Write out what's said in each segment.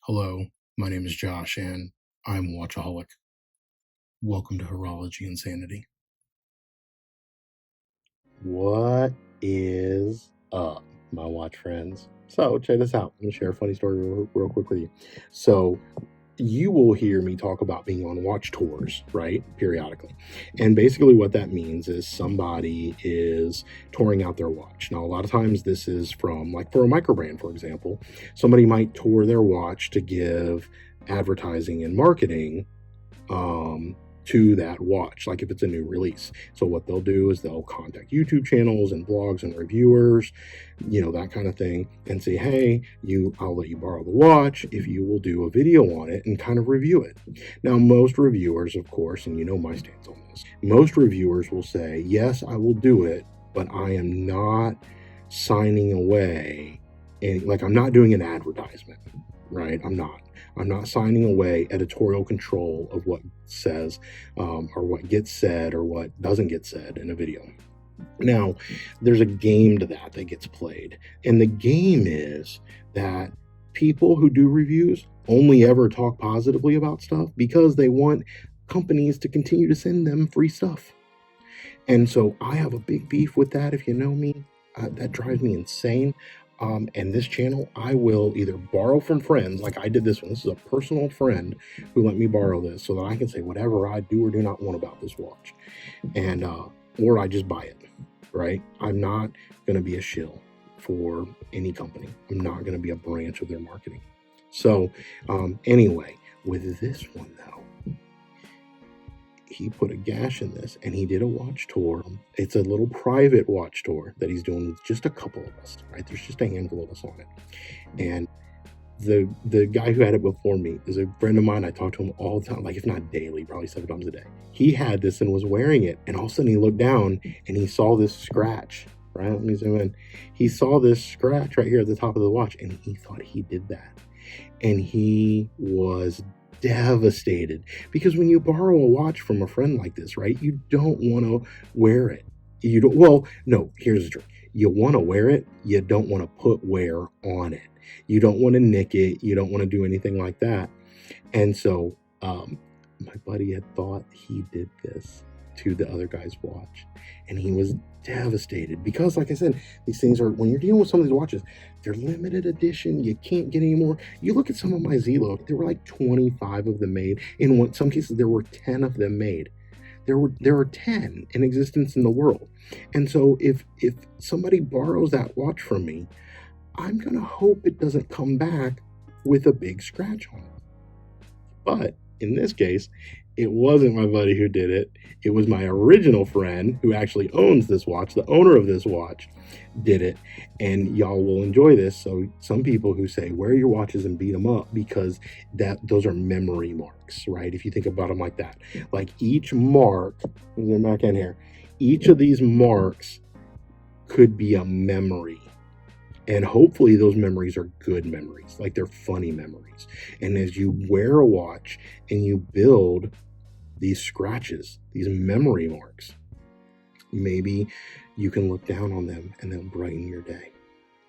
Hello, my name is Josh, and I'm a watchaholic. Welcome to Horology Insanity. What is up, my watch friends? So check this out. I'm gonna share a funny story real quick with you. So you will hear me talk about being on watch tours, right? Periodically. And basically what that means is somebody is touring out their watch. Now, a lot of times this is from, like, for a micro brand, for example, somebody might tour their watch to give advertising and marketing to that watch, like if it's a new release. So what they'll do is they'll contact YouTube channels and blogs and reviewers, that kind of thing, and say, hey, I'll let you borrow the watch if you will do a video on it and kind of review it. Now, most reviewers, of course, and you know my stance on this, most reviewers will say, yes, I will do it, but I am not signing away, and like, I'm not doing an advertisement, right? I'm not signing away editorial control of what says or what gets said or what doesn't get said in a video. Now, there's a game to that gets played. And the game is that people who do reviews only ever talk positively about stuff because they want companies to continue to send them free stuff. And so I have a big beef with that. If you know me, that drives me insane. And this channel, I will either borrow from friends, like I did this one. This is a personal friend who let me borrow this so that I can say whatever I do or do not want about this watch. And, or I just buy it, right? I'm not going to be a shill for any company. I'm not going to be a branch of their marketing. So, anyway, with this one though, he put a gash in this and he did a watch tour. It's a little private watch tour that he's doing with just a couple of us, right? There's just a handful of us on it. And the guy who had it before me is a friend of mine. I talk to him all the time, like if not daily, probably 7 times a day. He had this and was wearing it. And all of a sudden he looked down and he saw this scratch, right? Let me zoom in. He saw this scratch right here at the top of the watch and he thought he did that. And he was devastated because when you borrow a watch from a friend like this, right, you don't want to wear it. You don't, well, no, here's the trick. You want to wear it, you don't want to put wear on it. You don't want to nick it, you don't want to do anything like that. And so my buddy had thought he did this to the other guy's watch, and he was devastated because, like I said, these things are, when you're dealing with some of these watches, they're limited edition. You can't get any more. You look at some of my Zelo, there were like 25 of them made. In some cases, there were 10 of them made. There are 10 in existence in the world. And so if somebody borrows that watch from me, I'm gonna hope it doesn't come back with a big scratch on it. But in this case, it wasn't my buddy who did it. It was my original friend who actually owns this watch. The owner of this watch did it, and y'all will enjoy this. So some people who say wear your watches and beat them up, because those are memory marks, right? If you think about them like that, like each mark, go back in here, each of these marks could be a memory. And hopefully those memories are good memories, like they're funny memories. And as you wear a watch and you build these scratches, these memory marks, maybe you can look down on them and they'll brighten your day.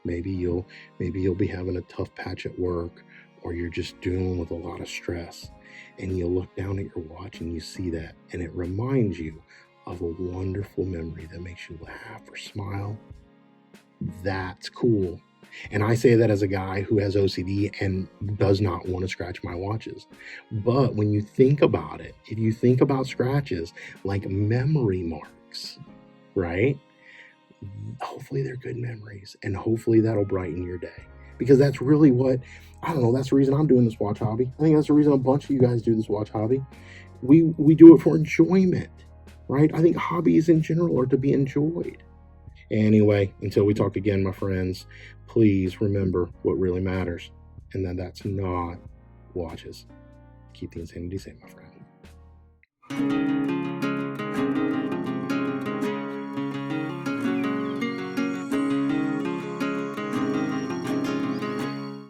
Maybe you'll be having a tough patch at work, or you're just dealing with a lot of stress, and you'll look down at your watch and you see that, and it reminds you of a wonderful memory that makes you laugh or smile. That's cool. And I say that as a guy who has OCD and does not want to scratch my watches. But when you think about it, if you think about scratches like memory marks, right? Hopefully they're good memories, and hopefully that'll brighten your day. Because that's really what, I don't know, that's the reason I'm doing this watch hobby. I think that's the reason a bunch of you guys do this watch hobby. We do it for enjoyment, right? I think hobbies in general are to be enjoyed. Anyway, until we talk again, my friends, please remember what really matters, and that's not watches. Keep the insanity safe, my friend.